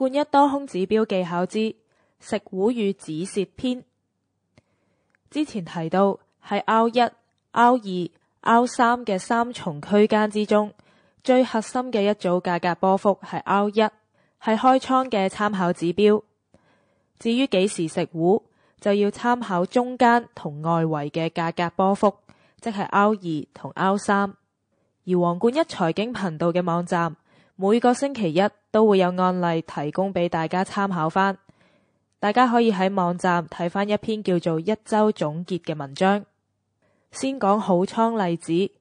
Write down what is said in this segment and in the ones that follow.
貫一多空指標技巧之食糊與止蝕篇。之前提到喺 R1、R2、R3 嘅三重區間之中，最核心嘅一組價格波幅係 R1，係開倉嘅參考指標。至於幾時食糊，就要參考中間同外圍嘅價格波幅，即係 R2 同 R3。而皇冠一財經頻道嘅網站每個星期一都會有案例提供俾大家參考返，大家可以喺網站睇返一篇叫做一周總結嘅文章。先講好倉例子，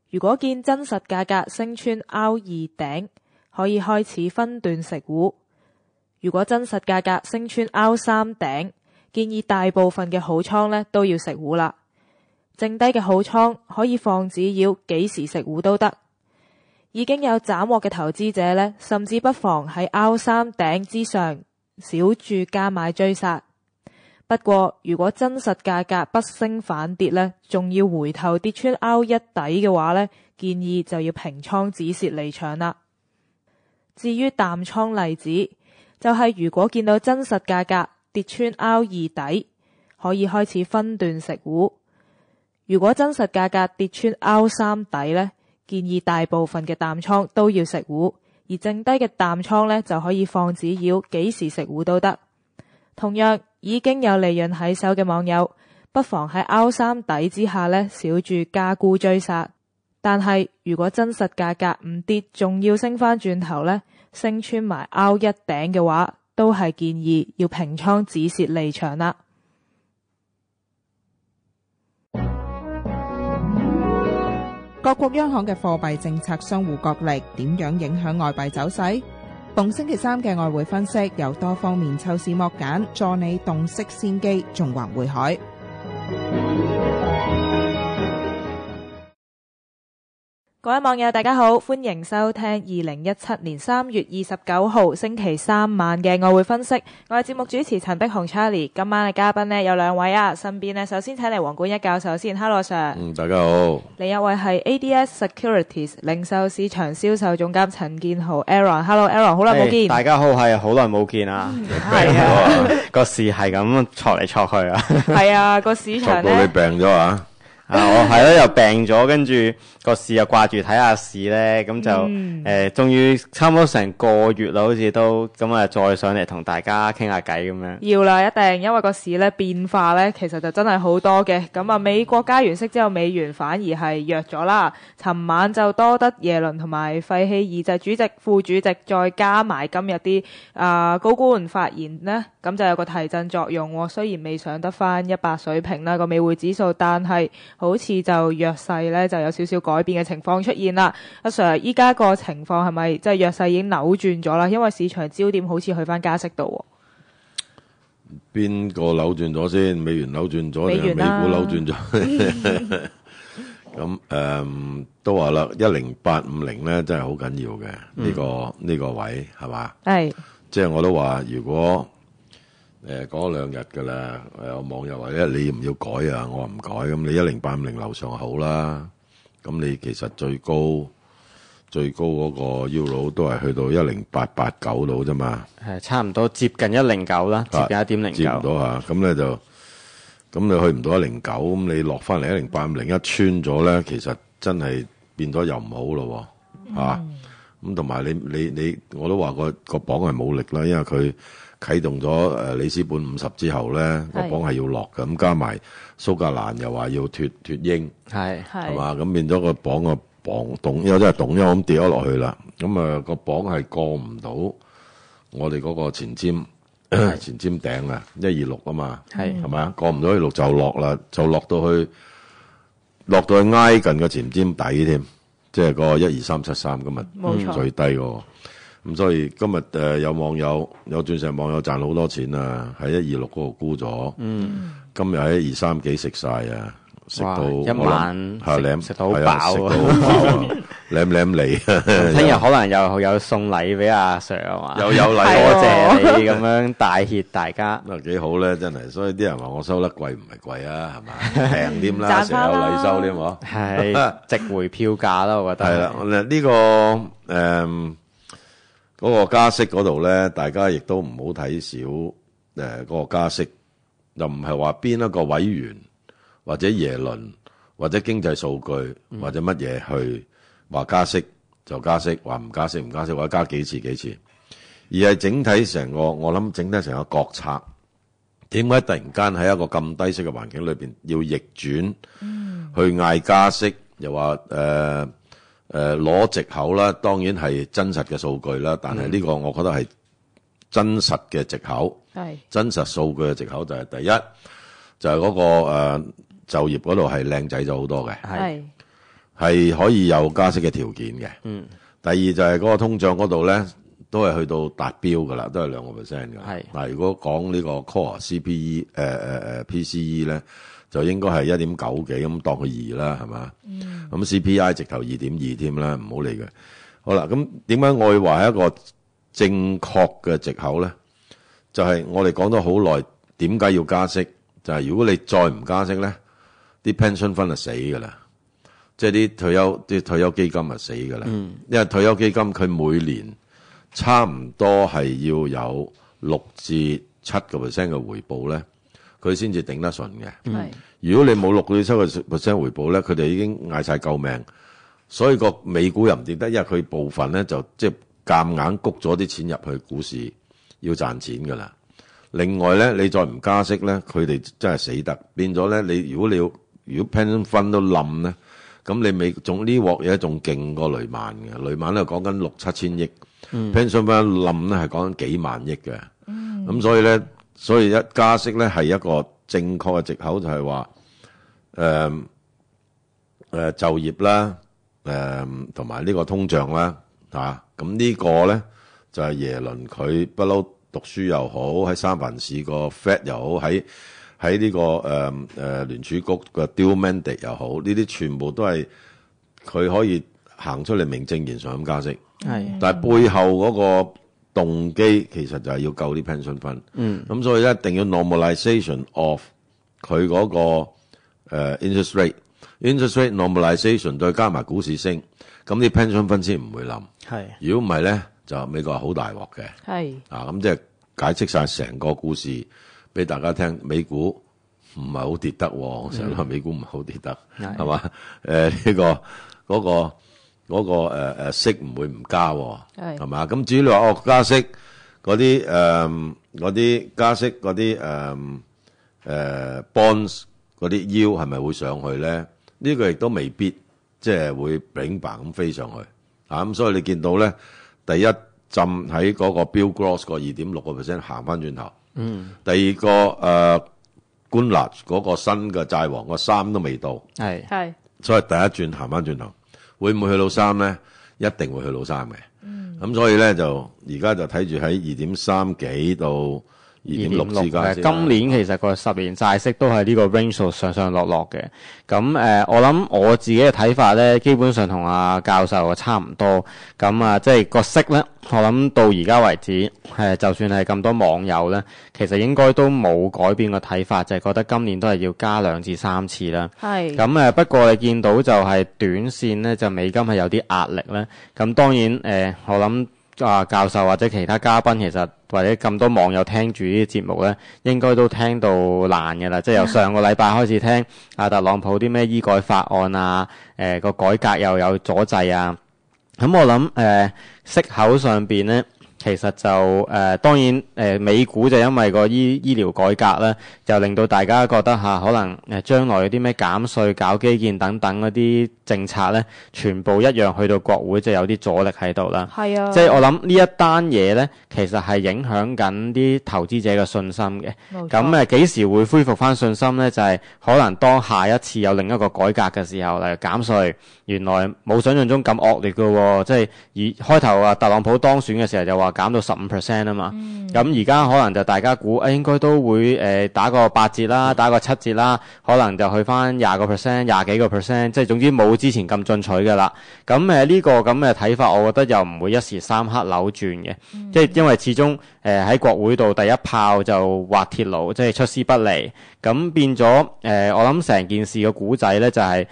如果見真實價格升穿 R2 頂，可以開始分段食糊；如果真實價格升穿 R3 頂，建議大部分嘅好倉呢都要食糊啦。剩低嘅好倉可以放止腰，幾時食糊都得。已經有斬獲嘅投資者呢，甚至不妨喺 R3 頂之上小注加買追殺。不過如果真實價格不升反跌呢，仲要回頭跌穿 R1 底嘅話呢，建議就要平倉止蝕離場啦。至於淡倉例子，就係如果見到真實價格跌穿 R2 底，可以開始分段食糊；如果真實價格跌穿 R3 底呢，建議大部分嘅淡倉都要食糊，而剩低嘅淡倉呢，就可以放止腰，幾時食糊都得。同樣已經有利潤喺手嘅網友，不妨喺 R3 底之下呢，小注加沽追殺。但係如果真實價格唔跌，仲要升返轉頭呢，升穿埋 R1 頂嘅話，都係建議要平倉止蝕離場啦。各國央行嘅貨幣政策相互角力，點樣影響外幣走勢？逢星期三嘅外匯分析，由多方面抽絲剝繭，助你洞悉先機，縱橫匯海。各位網友大家好，歡迎收聽2017年3月29號星期三晚嘅外匯分析。我係節目主持陳碧紅 Charlie， 今晚嘅嘉賓呢有兩位啊，身邊呢首先請嚟皇冠一教授先。 Hello Sir。 大家好。另一位係 ADS Securities 零售市場銷售總監陳建豪 Aaron。 Hello Aaron， 好耐冇見。大家好，係好耐冇見啊。係啊，個市係咁挫嚟挫去啊。係啊，個市場呢，到你病咗啊？我係咯，又病咗，跟住個市又掛住睇下市咧，咁就終於差唔多成個月啦，好似都咁啊，再上嚟同大家傾下偈咁樣。要啦，一定，因為個市咧變化咧，其實就真係好多嘅。咁啊，美國加完息之後，美元反而係弱咗啦。尋晚就多得耶倫同埋費希爾就主席、副主席，再加埋今日啲高官發言呢，咁就有個提振作用。雖然未上得翻100水平啦個美匯指數，但係好似就弱勢咧，就有少少改變嘅情況出現啦。阿 Sir， 依家個情況係咪即係弱勢已經扭轉咗啦？因為市場焦點好似去翻加息度。邊個扭轉咗先？美元扭轉咗定係美股扭轉咗？咁都話啦，10850咧真係好緊要嘅，呢個位係嘛？係，即係我都話，如果講兩日㗎啦，有網友話咧，你要唔要改啊？我話唔改，咁你10850樓上好啦。咁你其實最高嗰個 Euro 都係去到10889度啫嘛。係差唔多接近109啦，接近1.09。接唔到嚇，咁咧就咁你去唔到109，咁你落翻嚟10850一穿咗咧，其實真係變咗又唔好咯喎。咁同埋你我都話個磅係冇力啦，因為佢啟動咗里斯本50之後咧，個磅係要落嘅，咁加埋蘇格蘭又話要脱英，係嘛，咁變咗個磅個動，因為真係動，因為咁跌咗落去啦，咁個磅係過唔到我哋嗰個前瞻頂啊，126啊嘛，係咪啊？過唔到126就落啦，就落到去挨近個前瞻底添，即係個12373今日最低嗰個。咁所以今日有鑽石網友賺好多錢啊，喺126嗰度沽咗，今日喺123幾食晒啊，食到一晚食到好飽啊，舐嚟。聽日可能又有送禮俾阿 Sir 啊嘛，又有禮，多謝你咁樣帶挈大家。幾好咧，真係。所以啲人話我收得貴唔係貴啊，係嘛？平添啦，成日有禮收添喎。係值回票價啦，我覺得。係啦，呢個嗰個加息嗰度咧，大家亦都唔好睇少嗰個加息，又唔係話邊一個委員或者耶倫或者經濟數據或者乜嘢去話加息就加息，話唔加息唔加息，或者加幾次，而係整體成個我諗整體成個國策，點解突然間喺一個咁低息嘅環境裏邊要逆轉去嗌加息，又話攞藉口啦，當然係真實嘅數據啦，但係呢個我覺得係真實嘅藉口，真實數據嘅藉口就係第一就係嗰個就業嗰度係靚仔咗好多嘅，係可以有加息嘅條件嘅。第二就係嗰個通脹嗰度咧，都係去到達標㗎啦，都係2%㗎。嗱，如果講呢個 core CPE PCE 咧，就應該係1.9幾咁，當佢2啦，係嘛？咁 CPI 直頭2.2添啦，唔好理佢。好啦，咁點解我會話係一個正確嘅藉口咧？就係我哋講咗好耐，點解要加息？就係如果你再唔加息咧，啲 pension fund 就死㗎啦，即係啲退休基金就死㗎啦。因為退休基金佢每年差唔多係要有6至7% 嘅回報咧，佢先至頂得順嘅。如果你冇6至7% 回報咧，佢哋已經嗌晒救命，所以個美股又唔跌得，因為佢部分咧就即係夾硬谷咗啲錢入去股市，要賺錢㗎啦。另外咧，你再唔加息咧，佢哋真係死得，變咗咧。如果 pension fund 都冧咧，咁你仲呢鑊嘢仲勁過雷曼嘅，雷曼咧講緊6-7千億，pension fund 冧咧係講緊幾萬億嘅。咁所以一加息咧係一個正確嘅藉口，就係話就業啦，同埋呢個通脹啦，咁呢個咧就係耶倫佢不嬲讀書又好，喺三藩市個 Fed 又好，喺呢個聯儲局嘅 dual mandate 又好，呢啲全部都係佢可以行出嚟名正言順咁加息。但係背後嗰個動機其實就係要救啲 pension fund。咁所以一定要 normalization of 佢嗰個interest rate normalization 再加埋股市升，咁啲 pension fund 先唔會冧。如果唔係咧，就美國係好大鑊嘅。咁即係解釋晒成個故事俾大家聽。美股唔係好跌得，我成日話美股唔係好跌得，係嘛？嗰個息唔會唔加，係嘛？咁至於你話加息嗰啲加息嗰啲bonds 嗰啲 yield 係咪會上去咧？呢個亦都未必即係會炳白咁飛上去。咁所以你見到咧，第一浸喺嗰個 Bill Gross 個 2.6% 行翻轉頭。第二個官立嗰個新嘅債王個3都未到。所以第一轉行翻轉頭，會唔會去到3咧？一定會去到3嘅。咁所以咧就而家就睇住喺2.3幾到2.6之間。今年其實個10年債息都係呢個 range 上上落落嘅。咁我諗我自己嘅睇法咧，基本上同阿教授差唔多。咁即係個息咧，我諗到而家為止，就算係咁多網友咧，其實應該都冇改變個睇法，就係覺得今年都係要加2至3次啦。咁不過你見到就係短線咧，就美金係有啲壓力咧。咁當然我諗教授或者其他嘉賓，其實或者咁多網友聽住呢啲節目咧，應該都聽到爛嘅啦。即係由上個禮拜開始聽特朗普啲咩醫改法案啊，個改革又有阻滯啊。咁我諗息口上邊咧，其實就當然美股就因為個醫療改革咧，就令到大家覺得可能將來有啲咩減稅、搞基建等等嗰啲政策咧，全部一樣去到國會就有啲阻力喺度啦。即係我諗呢一單嘢咧，其實係影響緊啲投資者嘅信心嘅。咁幾時會恢復翻信心咧？就係可能當下一次有另一個改革嘅時候，例如減稅，原來冇想象中咁惡劣㗎喎。即係開頭特朗普當選嘅時候就話減到15% 啊嘛。咁而家可能就大家估應該都會打個8折啦，打個7折啦，可能就去翻20%、20幾個%，即係總之冇之前咁進取嘅啦。咁呢個咁嘅睇法，我覺得又唔會一時三刻扭轉嘅。即係因為始終喺國會度第一炮就滑鐵盧，即係出師不利。咁變咗我諗成件事嘅古仔咧就係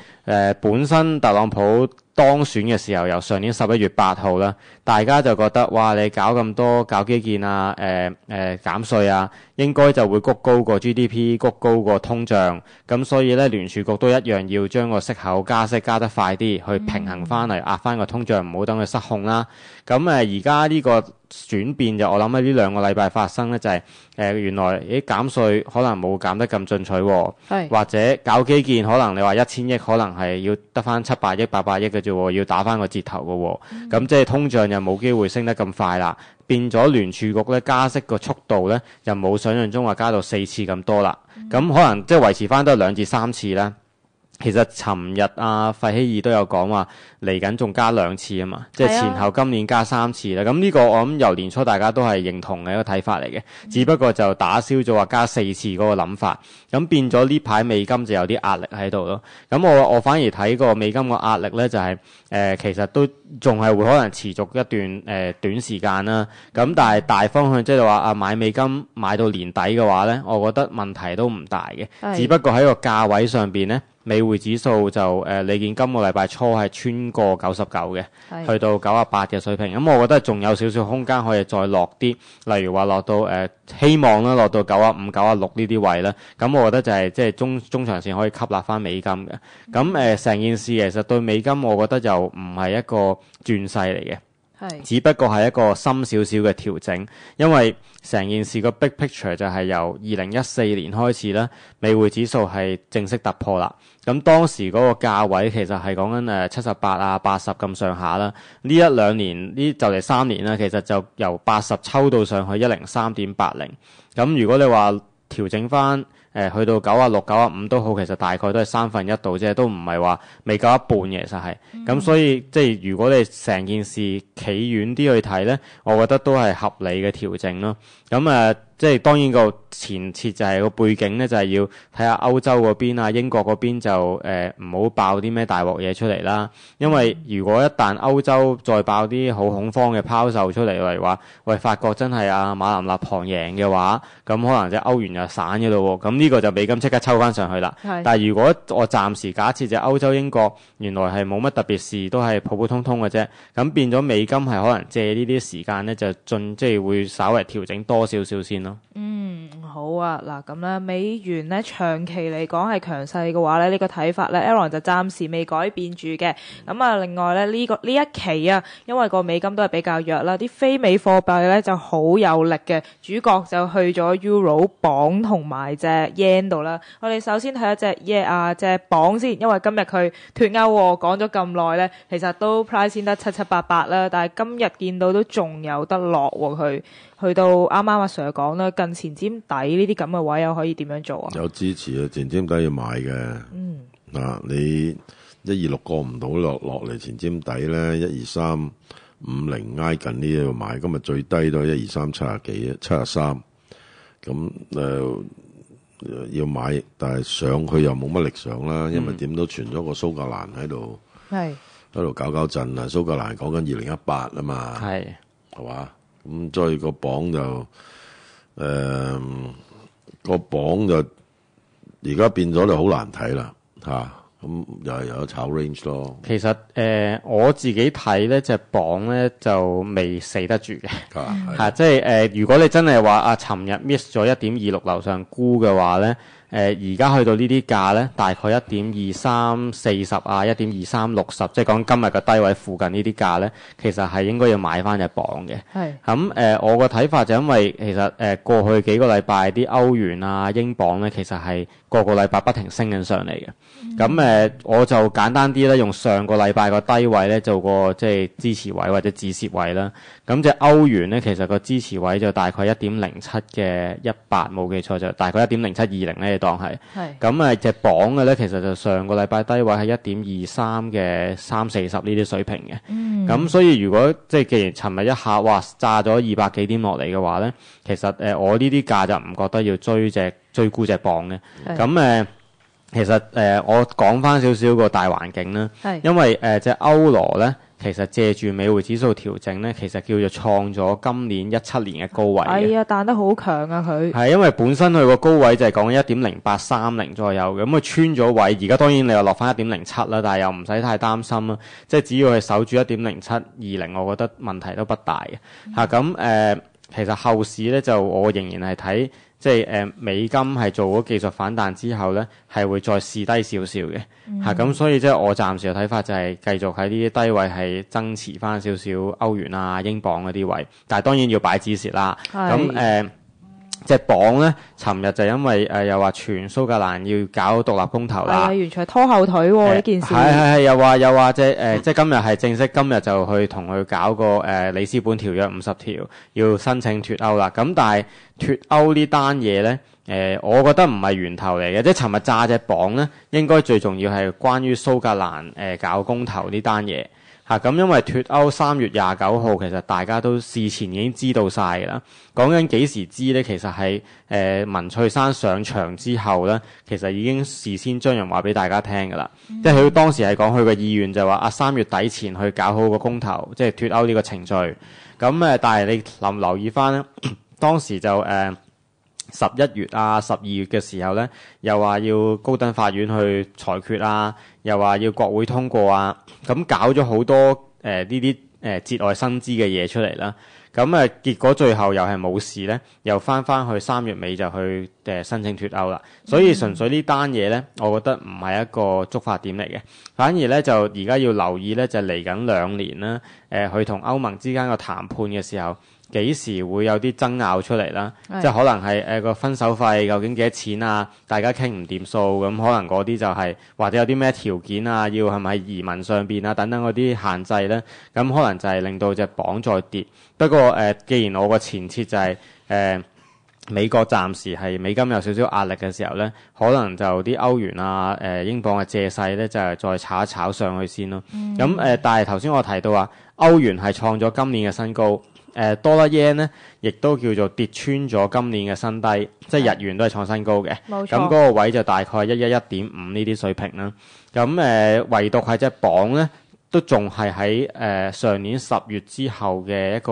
本身特朗普當選嘅時候，由上年11月8號啦，大家就覺得哇，你搞咁多搞基建啊，減稅啊，應該就會谷高個 GDP， 谷高個通脹，咁所以咧聯儲局都一樣要將個息口加息加得快啲，去平衡翻嚟壓翻個通脹，唔好等佢失控啦。咁而家呢個轉變就我諗喺呢2個禮拜發生咧，就係原來減稅可能冇減得咁進取喎，或者搞基建可能你話1000億可能係要得翻700億800億嘅啫喎，要打翻個折頭嘅喎，咁即係通脹又冇機會升得咁快啦，變咗聯儲局咧加息個速度咧又冇想象中話加到4次咁多啦，咁可能即係維持翻都係2至3次啦。其實尋日費希爾都有講話嚟緊仲加2次啊嘛，即係前後今年加3次啦。咁呢個我諗由年初大家都係認同嘅一個睇法嚟嘅，只不過就打消咗話加4次嗰個諗法，咁變咗呢排美金就有啲壓力喺度咯。咁我反而睇個美金個壓力咧就係其實都仲係會可能持續一段短時間啦。咁但係大方向即係話買美金買到年底嘅話咧，我覺得問題都唔大嘅，只不過喺個價位上邊咧。美匯指數就你見今個禮拜初係穿過99嘅，去到98嘅水平。咁我覺得仲有少少空間可以再落啲，例如話落到希望啦，落到95、96呢啲位啦。咁我覺得就係即係中長線可以吸納翻美金嘅。咁成件事其實對美金，我覺得就唔係一個轉勢嚟嘅。只不過係一個深少少嘅調整，因為成件事個 big picture 就係由2014年開始啦，美匯指數係正式突破啦。咁當時嗰個價位其實係講緊78啊、80咁上下啦。呢1-2年呢就嚟3年啦，其實就由80抽到上去103.80。咁如果你話調整翻去到96、95都好，其實大概都係1/3度啫，都唔係話未夠一半嘅，其實係。咁所以即係如果你成件事企遠啲去睇咧，我覺得都係合理嘅調整咯。咁即係當然個前設就係個背景咧，就係要睇下歐洲嗰邊啊、英國嗰邊就唔好爆啲咩大鑊嘢出嚟啦。因為如果一旦歐洲再爆啲好恐慌嘅拋售出嚟，例如話喂法國真係馬林立旁贏嘅話，咁可能隻歐元就散嘅咯喎。咁呢個就美金即刻抽翻上去啦。但係如果我暫時假設隻歐洲英國原來係冇乜特別事，都係普普通通嘅啫，咁變咗美金係可能借呢啲時間咧就即係會稍微調整多少少先咯。好啊，嗱咁咧，美元咧長期嚟講係強勢嘅話咧，呢個睇法咧 Aaron 就暫時未改變住嘅。咁另外咧呢一期啊，因為個美金都係比較弱啦，啲非美貨幣咧就好有力嘅，主角就去咗 Euro 鎊同埋隻 yen 度啦。我哋首先睇一隻隻鎊先，因為今日佢脫歐講咗咁耐咧，其實都 price 先得7-8啦，但係今日見到都仲有得落喎，佢去到啱啱阿 Sir 講啦，近前尖底呢啲咁嘅位又可以點樣做啊？有支持啊，前尖底要買嘅。你126過唔到落嚟前尖底咧，12350挨近呢度買，今日最低都係12370幾73，咁要買，但係上去又冇乜力上啦，因為點都傳咗個蘇格蘭喺度，喺度搞震啊！蘇格蘭講緊2018啊嘛，係嘛？咁所以個鎊就而家變咗就好難睇啦嚇，咁又係有得炒 range 咯。其實我自己睇咧隻鎊咧就未死得住嘅嚇，即係如果你真係話尋日 miss 咗1.26樓上沽嘅話咧。而家去到呢啲價咧，大概1.2340啊，1.2360，即係講今日嘅低位附近呢啲價咧，其實係應該要買翻隻鎊嘅。咁我個睇法就因為其實過去幾個禮拜啲歐元啊、英鎊咧，其實係個禮拜不停升緊上嚟嘅。咁我就簡單啲咧，用上個禮拜個低位咧做個即係支持位或者止蝕位啦。咁隻歐元咧，其實個支持位就大概1.07嘅18，冇記錯就大概1.0720咧。當係咁隻鎊嘅咧，其實就上個禮拜低位係1.23嘅340呢啲水平嘅。咁所以如果即係既然尋日一下哇炸咗200幾點落嚟嘅話咧，其實我呢啲價就唔覺得要追沽隻鎊嘅。咁其實我講翻少少個大環境啦，因為隻歐羅咧其實借住美匯指數調整咧，其實叫做創咗今年17年嘅高位嘅。係啊，彈得好強啊佢。係因為本身佢個高位就係講緊1.0830左右嘅，咁佢穿咗位，而家當然你又落翻1.07啦，但係又唔使太擔心啦。即係只要係守住1.0720，我覺得問題都不大嘅。咁其實後市咧就我仍然係睇。即係美金係做咗技術反彈之後咧，係會再試低少少嘅咁所以即係我暫時嘅睇法就係繼續喺呢啲低位係增持翻少少歐元啊、英鎊嗰啲位，但係當然要擺止蝕啦。咁隻鎊咧，尋日就因為又話傳蘇格蘭要搞獨立公投啦，完全係拖後腿喎呢件事。係又話即係今日係正式，今日就去同佢搞個里斯本條約50條，要申請脫歐啦。咁但係脫歐呢單嘢咧，我覺得唔係源頭嚟嘅，即係尋日炸隻鎊咧，應該最重要係關於蘇格蘭搞公投呢單嘢。咁因為脫歐3月29號，其實大家都事前已經知道晒㗎啦。講緊幾時知咧？其實係文翠珊上場之後咧，其實已經事先將人話俾大家聽㗎啦。即係佢當時係講佢嘅意願就話3月底前去搞好個公投，即係脫歐呢個程序。咁但係你留意翻咧，當時就11月啊、12月嘅時候咧，又話要高等法院去裁決啊，又話要國會通過啊，咁搞咗好多呢啲節外生枝嘅嘢出嚟啦。咁結果最後又係冇事咧，又翻去3月尾就去申請脫歐啦。所以純粹呢單嘢咧，我覺得唔係一個觸發點嚟嘅，反而咧就而家要留意咧，就嚟緊2年啦。佢同歐盟之間個談判嘅時候，幾時會有啲爭拗出嚟啦？即係可能係個分手費究竟幾多錢啊？大家傾唔掂數，咁可能嗰啲就係或者有啲咩條件啊？要係咪移民上邊啊？等等嗰啲限制咧，咁可能就係令到隻鎊再跌。不過既然我個前設就係美國暫時係美金有少少壓力嘅時候咧，可能就啲歐元啊、英鎊嘅借勢咧，就係再炒一炒上去先咯。咁但係頭先我提到話歐元係創咗今年嘅新高。Dollar yen 咧，亦都叫做跌穿咗今年嘅新低，即係日元都係創新高嘅。咁嗰個位就大概111.5呢啲水平啦。咁唯獨係隻鎊咧，都仲係喺上年10月之後嘅一個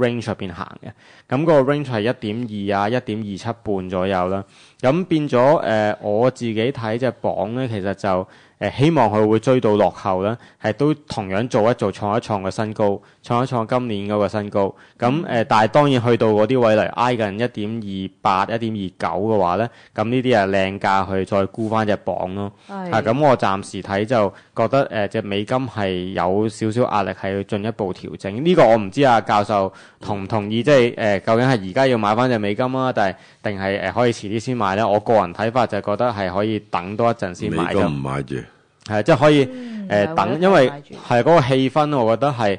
range 入邊行嘅。咁個 range 係1.2啊、1.27半左右啦。咁變咗我自己睇隻鎊咧，其實就希望佢會追到落後啦，係都同樣做一做創一創個新高，創一創今年嗰個新高。咁但係當然去到嗰啲位嚟挨近1.28、1.29嘅話咧，咁呢啲係靚價去再沽翻隻鎊咯。咁我暫時睇就覺得隻美金係有少少壓力係要進一步調整。呢個我唔知啊，教授同唔同意？即係究竟係而家要買翻隻美金啊，定係可以遲啲先買咧？我個人睇法就係覺得係可以等多一陣先買。美金唔買住。係即係可以等，因為係嗰個氣氛，我覺得係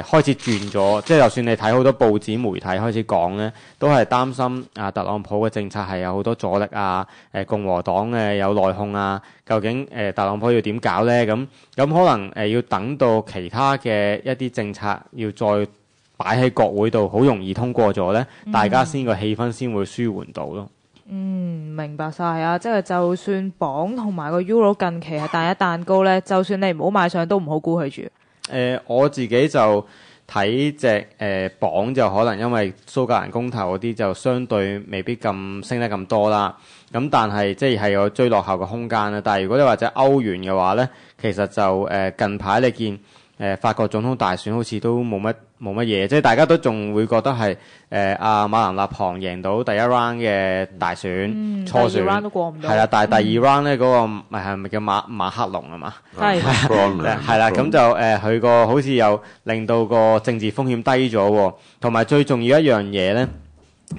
開始轉咗。即係就算你睇好多報紙媒體開始講咧，都係擔心特朗普嘅政策係有好多阻力啊。共和黨有內訌啊。究竟特朗普要點搞咧？咁可能要等到其他嘅一啲政策要再擺喺國會度，好容易通過咗咧，大家先個氣氛先會舒緩到咯。明白晒啊！即係就算鎊同埋個 Euro 近期係彈一彈高咧，就算你唔好買上都唔好沽佢住。我自己就睇隻鎊就可能因為蘇格蘭公投嗰啲就相對未必咁升得咁多啦。咁但係即係有追落後嘅空間啦。但係如果你話隻歐元嘅話咧，其實就近排你見法國總統大選好似都冇乜嘢，即係大家都仲會覺得係阿馬林勒龐贏到第一 round 嘅大選，初選，第二 round 都過唔到。係啦，但係第二 round 咧嗰個係咪叫馬克龍啊嘛？係係啦，咁就佢個好似又令到個政治風險低咗喎，同埋最重要一樣嘢咧。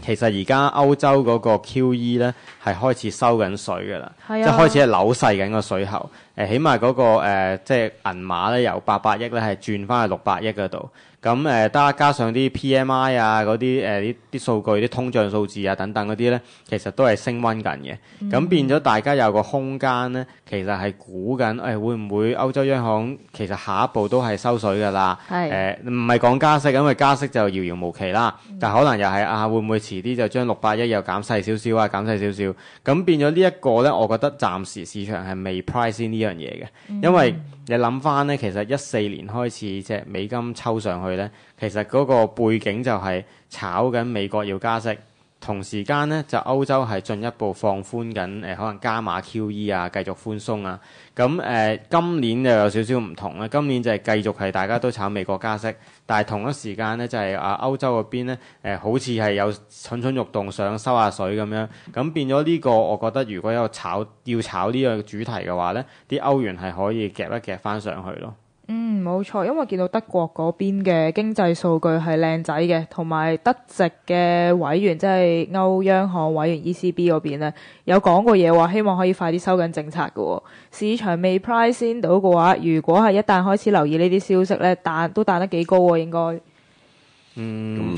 其實而家歐洲嗰個 QE 咧係開始收緊水㗎啦，即係開始係扭細緊個水喉。起碼嗰個即係銀碼咧由800億咧係轉翻去600億嗰度。咁加上啲 PMI 啊嗰啲啲數據、啲通脹數字啊等等嗰啲咧，其實都係升溫緊嘅。咁變咗大家有個空間咧，其實係估緊會唔會歐洲央行其實下一步都係收水㗎啦。唔係講加息，因為加息就遙遙無期啦。但可能又係會唔會遲啲就將681又減細少少啊，減細少少。咁變咗呢一個咧，我覺得暫時市場係未 price in 呢樣嘢嘅，因為你諗翻咧，其實14年開始即係美金抽上去咧，其實嗰個背景就係炒緊美國要加息，同時間咧就歐洲係進一步放寬緊可能加碼 QE 啊，繼續寬鬆啊。咁今年就有少少唔同啦，今年就係繼續係大家都炒美國加息，但係同一時間咧就係歐洲嗰邊咧好似係有蠢蠢欲動想收下水咁樣，咁變咗呢個我覺得如果要炒呢個主題嘅話咧，啲歐元係可以夾一夾翻上去咯。冇錯，因為見到德國嗰邊嘅經濟數據係靚仔嘅，同埋德籍嘅委員即係歐央行委員 ECB 嗰邊咧，有講過嘢話希望可以快啲收緊政策嘅喎。市場未 price in 到嘅話，如果係一旦開始留意呢啲消息咧，都彈得幾高喎應該。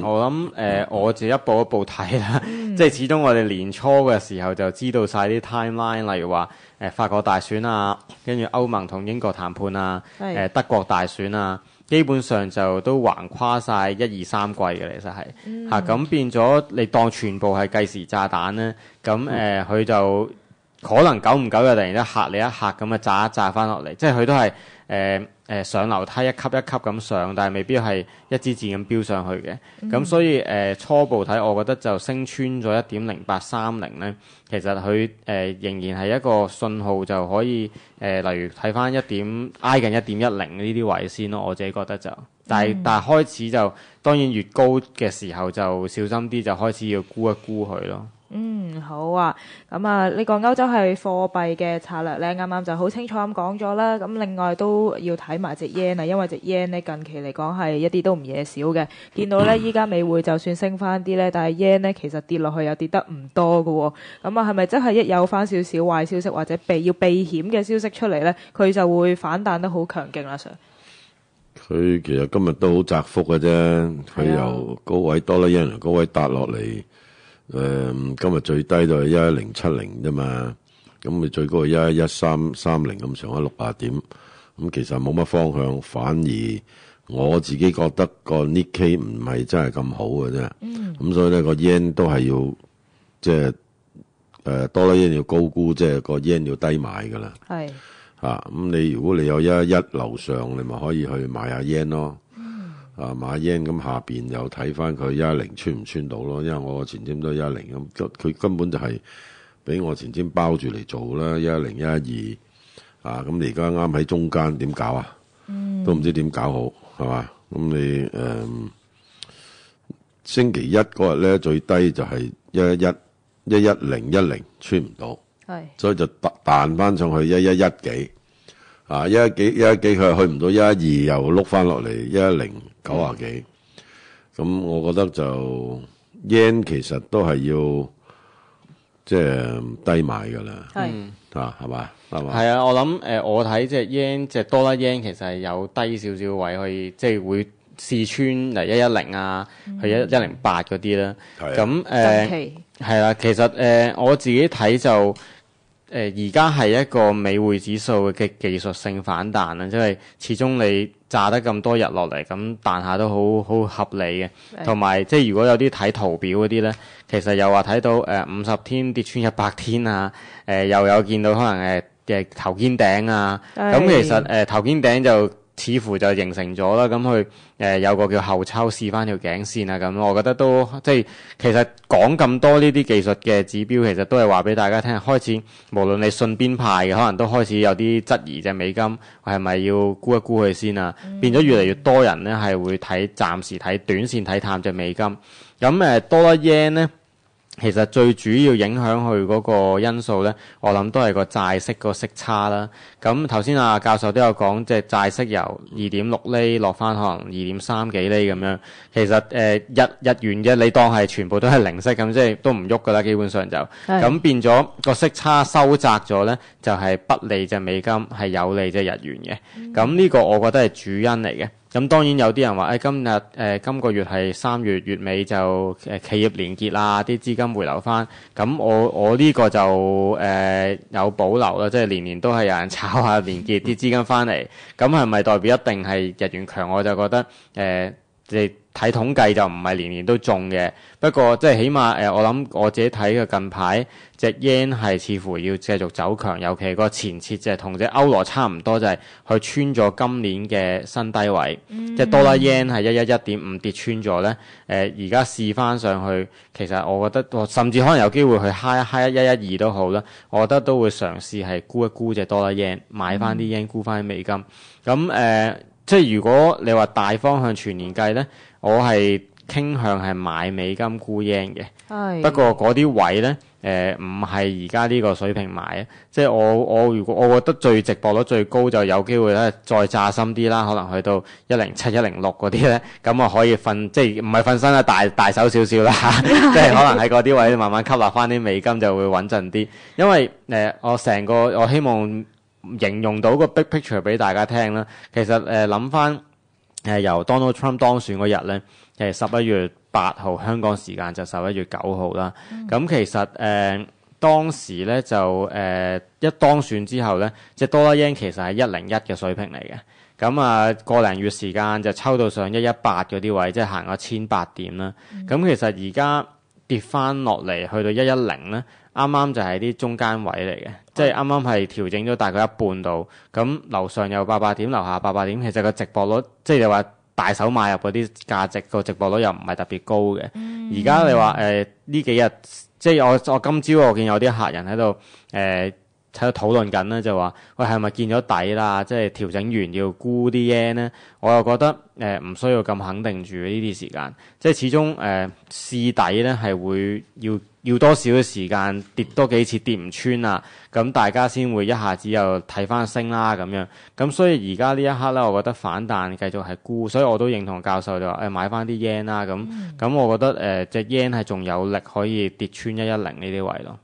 我諗我自己一步一步睇啦，即係始終我哋年初嘅時候就知道晒啲 timeline， 例如話法國大選啊，跟住歐盟同英國談判啊，德國大選啊，基本上就都橫跨晒1、2、3季嘅，其實係咁變咗你當全部係計時炸彈咧，咁佢就可能久唔久就突然間嚇你一嚇咁炸一炸翻落嚟，即係佢都係上樓梯一級一級咁上，但係未必係一支箭咁飆上去嘅。咁所以初步睇，我覺得就升穿咗1.0830咧，其實佢仍然係一個信號，就可以例如睇翻挨近1.10呢啲位先咯。我自己覺得就，但係開始就當然越高嘅時候就小心啲，就開始要沽一沽佢咯。好啊，咁呢個歐洲係貨幣嘅策略咧，啱啱就好清楚咁講咗啦。咁另外都要睇埋隻 yen 啊，因為隻 yen 咧近期嚟講係一啲都唔惹少嘅。見到咧依家美匯就算升翻啲咧，但係 yen 咧其實跌落去又跌得唔多㗎喎。咁係咪真係一有翻少少壞消息或者要避險嘅消息出嚟咧，佢就會反彈得好強勁啦，Sir？佢其實今日都好窄幅嘅啫，佢由高位多啦，yen高位跌落嚟。今日最低都係11070啫嘛，咁你最高係11330咁上下600點，咁其實冇乜方向，反而我自己覺得個 Nikkei 唔係真係咁好嘅啫，咁所以咧個 yen 都係要即係多啦 yen 要高估，即係個 yen 要低買噶啦，咁如果你有111樓上，你咪可以去買下 yen 咯。買 yen 咁下邊又睇翻佢110穿唔穿到咯，因為我個前瞻都110咁，佢根本就係俾我前瞻包住嚟做啦，110、112咁你而家啱喺中間點搞啊？都唔知點搞好係嘛？咁你星期一嗰日咧最低就係110穿唔到，所以就彈翻上去111幾。112佢又去唔到112，又碌翻落嚟11090幾，咁我覺得就 yen 其實都係要即係低買噶啦，係嘛？係啊，我諗我睇即係 yen 即係多啦 yen 其實係有低少少位可以即係會試穿嚟110啊，去108嗰啲啦。咁係啦，其實我自己睇就。而家係一個美匯指數嘅技術性反彈啦，即係始終你炸得咁多日落嚟，咁彈下都好合理嘅。同埋即係如果有啲睇圖表嗰啲咧，其實又話睇到50天跌穿100天啊，又有見到可能頭肩頂啊，咁其實頭肩頂就似乎就形成咗啦，咁佢有個叫後抽試翻條頸線啊，咁我覺得都即係其實講咁多呢啲技術嘅指標，其實都係話俾大家聽，開始無論你信邊派嘅，可能都開始有啲質疑隻美金係咪要沽一沽佢先啊，變咗越嚟越多人咧係會暫時睇短線睇淡隻美金，咁多啦 yen 咧。其實最主要影響佢嗰個因素咧，我諗都係個債息個息差啦。咁頭先教授都有講，即係債息由2.6厘落翻可能2.3幾厘咁樣。其實日元嘅你當係全部都係零息咁，即係都唔喐噶啦，基本上就咁變咗個息差收窄咗咧，就係不利隻美金，係有利隻日元嘅。咁呢個我覺得係主因嚟嘅。咁當然有啲人話今個月係3月月尾就企業連結啦，啲資金回流翻。咁我呢個就有保留啦，即係年年都係有人炒下連結啲資金翻嚟。咁係咪代表一定係日元強？我就覺得即係睇統計就唔係年年都中嘅。不過即係起碼我諗我自己睇嘅近排隻 yen 係似乎要繼續走強，尤其個前設就係同隻歐羅差唔多，就係佢穿咗今年嘅新低位，即係多啦 yen 係111.5跌穿咗咧。而家試翻上去，其實我覺得甚至可能有機會去 high 112都好啦。我覺得都會嘗試係沽一沽隻多啦 yen， 買翻啲 yen 沽翻啲美金。咁即係如果你話大方向全年計咧，我係傾向係買美金沽 yen 嘅。不過嗰啲位咧，唔係而家呢個水平買啊。即係我覺得最值博率最高就有機會咧再炸深啲啦，可能去到107、106嗰啲咧，咁啊可以瞓，即係唔係瞓身啦，大手少少啦，即係可能喺嗰啲位慢慢吸納翻啲美金就會穩陣啲。因為我希望形容到個 big picture 俾大家聽啦。其實諗翻由 Donald Trump 當選嗰日咧，11月8號香港時間就11月9號啦。咁其實當時咧就一當選之後咧，即係多啦 yen 其實係101嘅水平嚟嘅。咁個零月時間就抽到上118嗰啲位，即係行咗1800點啦。咁其實而家跌翻落嚟去到110咧，啱啱就係啲中間位嚟嘅，即係啱啱係調整咗大概一半度。咁樓上有800點，樓下800點，其實個值博率即係你話大手買入嗰啲價值個值博率又唔係特別高嘅。而家你話呢幾日，即係我今朝我見有啲客人喺度喺度討論緊咧，就話喂係咪見咗底啦？即係調整完要沽啲 yen 咧，我又覺得唔需要咁肯定住呢啲時間，即係始終試底咧係會要多少嘅時間，跌多幾次跌唔穿啊，咁大家先會一下子又睇翻升啦咁樣。咁所以而家呢一刻咧，我覺得反彈繼續係沽，所以我都認同教授就話買翻啲 yen 啦。咁我覺得隻 yen 係仲有力可以跌穿110呢啲位咯。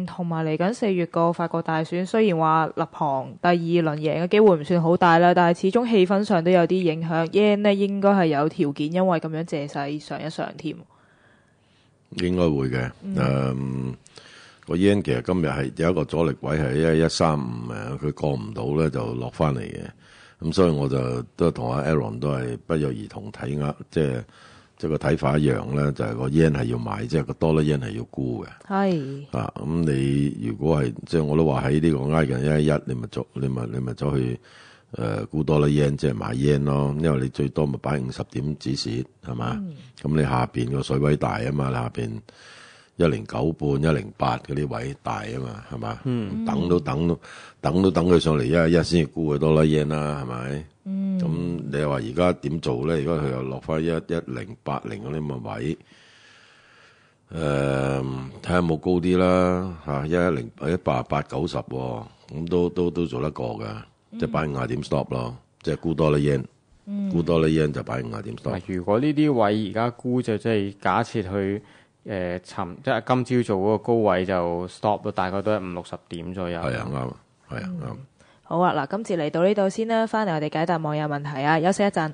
同埋嚟緊4月個法國大選，雖然話立行第二輪贏嘅機會唔算好大啦，但係始終氣氛上都有啲影響。yen 呢應該係有條件，因為咁樣借勢上一上添。應該會嘅。個 yen 其實今日係有一個阻力位係135佢過唔到咧就落翻嚟嘅。咁所以我就都同阿 Aaron 都係不約而同睇即係個睇法一樣咧，就係個 yen 係要買，即係個多啦 yen 係要沽嘅。係咁你如果係即係我都話喺呢個挨近111，你咪走去沽多啦 yen， 即係買 yen 咯。因為你最多咪擺50點止蝕係嘛？咁你下邊個水位大啊嘛，你下邊109半、108嗰啲位大啊嘛，係嘛？等佢上嚟111先至沽佢多啦 yen 啦，係咪？咁你又話而家點做咧？如果佢又落翻1080嗰啲咁嘅位，睇下冇高啲啦嚇，110、188、90喎，咁都做得過噶，即係擺50點 stop 咯，即係沽多啦 yen，沽多啦 yen 就擺50點 stop。如果呢啲位而家沽就即係假設去即係今朝做嗰個高位就 stop 到大概都係50-60點左右。係啊，啱，係啊，啱。好啊，嗱，今次嚟到呢度先啦，翻嚟我哋解答網友問題啊，休息一陣。